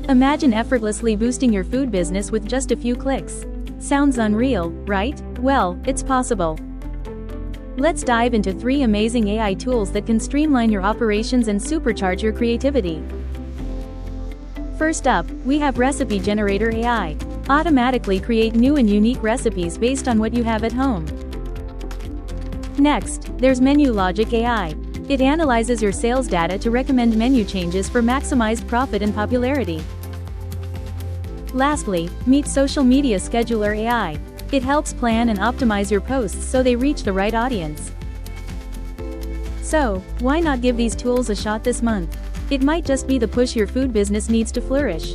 Imagine effortlessly boosting your food business with just a few clicks. Sounds unreal, right? Well, it's possible. Let's dive into 3 amazing AI tools that can streamline your operations and supercharge your creativity. First up, we have Recipe Generator AI. Automatically create new and unique recipes based on what you have at home. Next, there's Menu Logic AI. It analyzes your sales data to recommend menu changes for maximized profit and popularity. Lastly, meet Social Media Scheduler AI. It helps plan and optimize your posts so they reach the right audience. So, why not give these tools a shot this month? It might just be the push your food business needs to flourish.